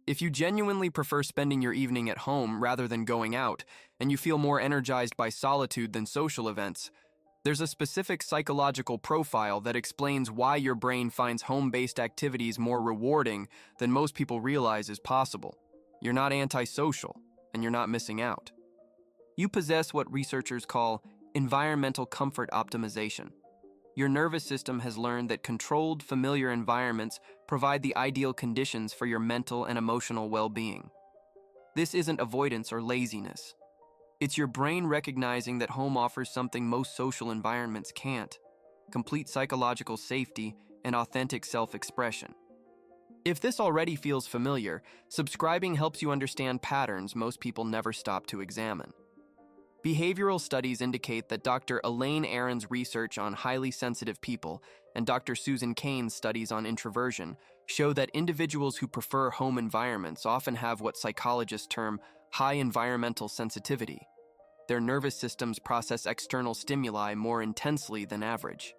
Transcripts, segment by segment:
If you genuinely prefer spending your evening at home rather than going out, and you feel more energized by solitude than social events, there's a specific psychological profile that explains why your brain finds home-based activities more rewarding than most people realize is possible. You're not antisocial, and you're not missing out. You possess what researchers call environmental comfort optimization. Your nervous system has learned that controlled, familiar environments provide the ideal conditions for your mental and emotional well-being. This isn't avoidance or laziness. It's your brain recognizing that home offers something most social environments can't: complete psychological safety and authentic self-expression. If this already feels familiar, subscribing helps you understand patterns most people never stop to examine. Behavioral studies indicate that Dr. Elaine Aron's research on highly sensitive people and Dr. Susan Cain's studies on introversion show that individuals who prefer home environments often have what psychologists term high environmental sensitivity. Their nervous systems process external stimuli more intensely than average.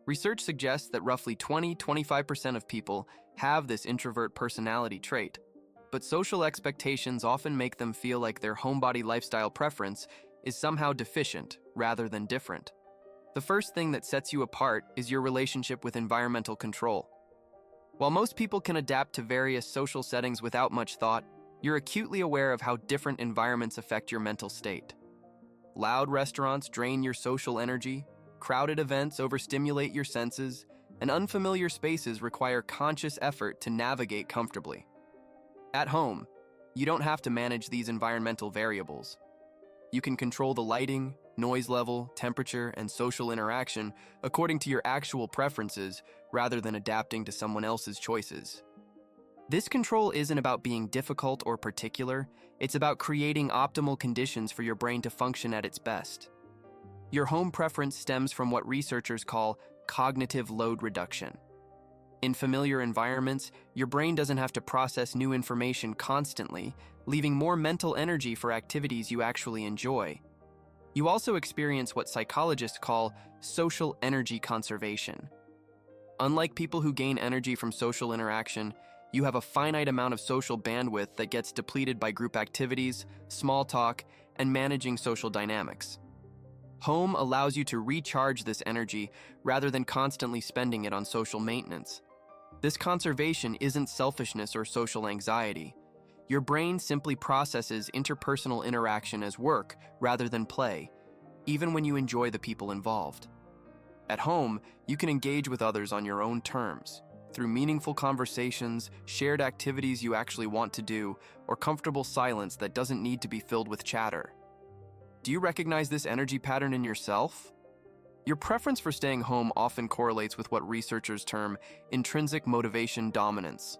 Research suggests that roughly 20–25% of people have this introvert personality trait, but social expectations often make them feel like their homebody lifestyle preference is somehow deficient rather than different. The first thing that sets you apart is your relationship with environmental control. While most people can adapt to various social settings without much thought, you're acutely aware of how different environments affect your mental state. Loud restaurants drain your social energy, crowded events overstimulate your senses, and unfamiliar spaces require conscious effort to navigate comfortably. At home, you don't have to manage these environmental variables. You can control the lighting, noise level, temperature, and social interaction according to your actual preferences rather than adapting to someone else's choices. This control isn't about being difficult or particular, it's about creating optimal conditions for your brain to function at its best. Your home preference stems from what researchers call cognitive load reduction. In familiar environments, your brain doesn't have to process new information constantly, leaving more mental energy for activities you actually enjoy. You also experience what psychologists call social energy conservation. Unlike people who gain energy from social interaction, you have a finite amount of social bandwidth that gets depleted by group activities, small talk, and managing social dynamics. Home allows you to recharge this energy rather than constantly spending it on social maintenance. This conservation isn't selfishness or social anxiety. Your brain simply processes interpersonal interaction as work rather than play, even when you enjoy the people involved. At home, you can engage with others on your own terms, through meaningful conversations, shared activities you actually want to do, or comfortable silence that doesn't need to be filled with chatter. Do you recognize this energy pattern in yourself? Your preference for staying home often correlates with what researchers term intrinsic motivation dominance.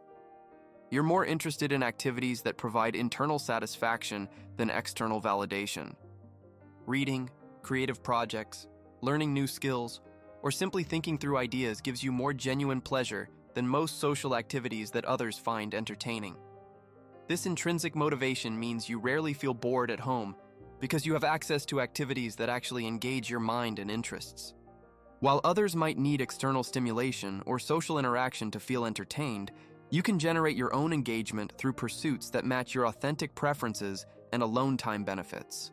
You're more interested in activities that provide internal satisfaction than external validation. Reading, creative projects, learning new skills, or simply thinking through ideas gives you more genuine pleasure than most social activities that others find entertaining. This intrinsic motivation means you rarely feel bored at home because you have access to activities that actually engage your mind and interests. While others might need external stimulation or social interaction to feel entertained, you can generate your own engagement through pursuits that match your authentic preferences and alone time benefits.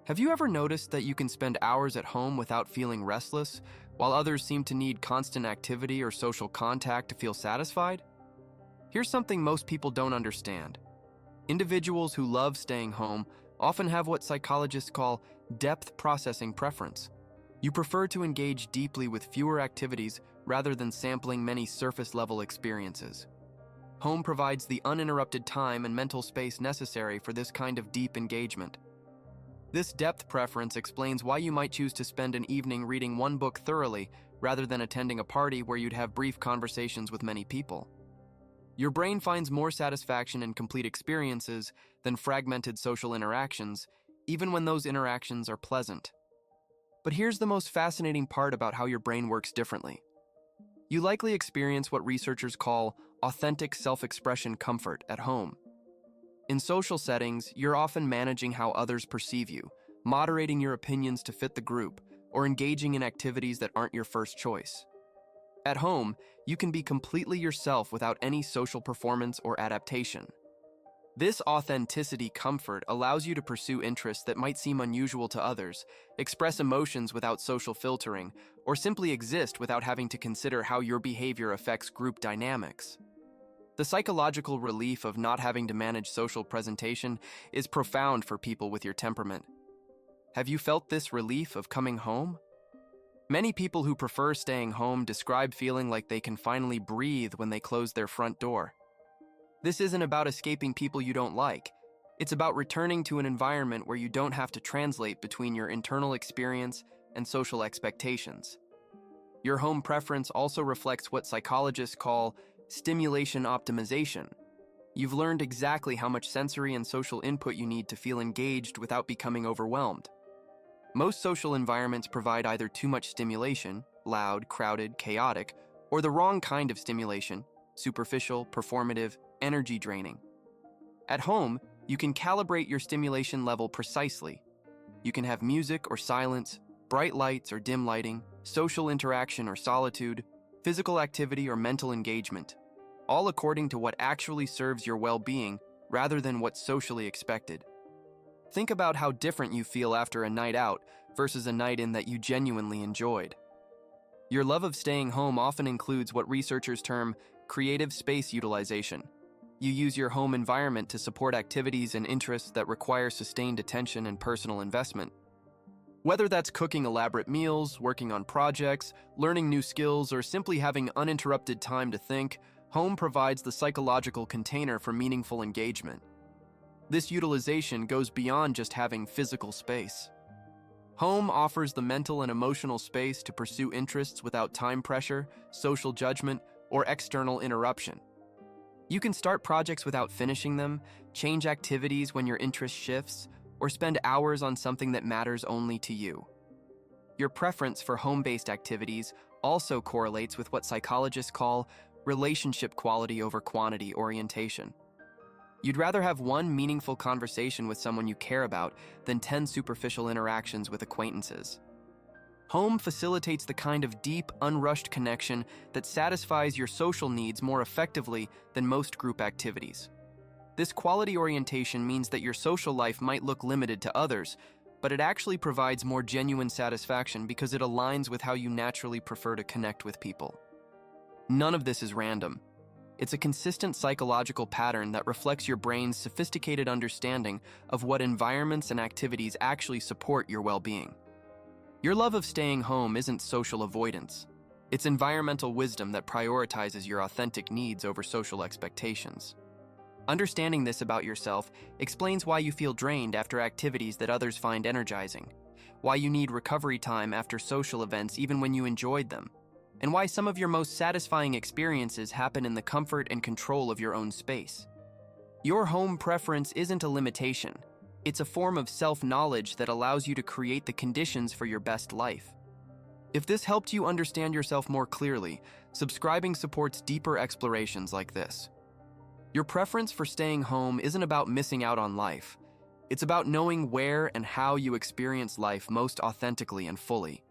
Have you ever noticed that you can spend hours at home without feeling restless, while others seem to need constant activity or social contact to feel satisfied? Here's something most people don't understand. Individuals who love staying home often have what psychologists call depth processing preference. You prefer to engage deeply with fewer activities rather than sampling many surface-level experiences. Home provides the uninterrupted time and mental space necessary for this kind of deep engagement. This depth preference explains why you might choose to spend an evening reading one book thoroughly rather than attending a party where you'd have brief conversations with many people. Your brain finds more satisfaction in complete experiences than fragmented social interactions, even when those interactions are pleasant. But here's the most fascinating part about how your brain works differently. You likely experience what researchers call authentic self-expression comfort at home. In social settings, you're often managing how others perceive you, moderating your opinions to fit the group, or engaging in activities that aren't your first choice. At home, you can be completely yourself without any social performance or adaptation. This authenticity comfort allows you to pursue interests that might seem unusual to others, express emotions without social filtering, or simply exist without having to consider how your behavior affects group dynamics. The psychological relief of not having to manage social presentation is profound for people with your temperament. Have you felt this relief of coming home? Many people who prefer staying home describe feeling like they can finally breathe when they close their front door. This isn't about escaping people you don't like. It's about returning to an environment where you don't have to translate between your internal experience and social expectations. Your home preference also reflects what psychologists call stimulation optimization. You've learned exactly how much sensory and social input you need to feel engaged without becoming overwhelmed. Most social environments provide either too much stimulation, loud, crowded, chaotic, or the wrong kind of stimulation, superficial, performative, energy draining. At home, you can calibrate your stimulation level precisely. You can have music or silence, bright lights or dim lighting, social interaction or solitude, physical activity or mental engagement, all according to what actually serves your well-being rather than what's socially expected. Think about how different you feel after a night out versus a night in that you genuinely enjoyed. Your love of staying home often includes what researchers term creative space utilization. You use your home environment to support activities and interests that require sustained attention and personal investment. Whether that's cooking elaborate meals, working on projects, learning new skills, or simply having uninterrupted time to think, home provides the psychological container for meaningful engagement. This utilization goes beyond just having physical space. Home offers the mental and emotional space to pursue interests without time pressure, social judgment, or external interruption. You can start projects without finishing them, change activities when your interest shifts, or spend hours on something that matters only to you. Your preference for home-based activities also correlates with what psychologists call relationship quality over quantity orientation. You'd rather have one meaningful conversation with someone you care about than 10 superficial interactions with acquaintances. Home facilitates the kind of deep, unrushed connection that satisfies your social needs more effectively than most group activities. This quality orientation means that your social life might look limited to others, but it actually provides more genuine satisfaction because it aligns with how you naturally prefer to connect with people. None of this is random. It's a consistent psychological pattern that reflects your brain's sophisticated understanding of what environments and activities actually support your well-being. Your love of staying home isn't social avoidance. It's environmental wisdom that prioritizes your authentic needs over social expectations. Understanding this about yourself explains why you feel drained after activities that others find energizing, why you need recovery time after social events even when you enjoyed them, and why some of your most satisfying experiences happen in the comfort and control of your own space. Your home preference isn't a limitation. It's a form of self-knowledge that allows you to create the conditions for your best life. If this helped you understand yourself more clearly, subscribing supports deeper explorations like this. Your preference for staying home isn't about missing out on life. It's about knowing where and how you experience life most authentically and fully.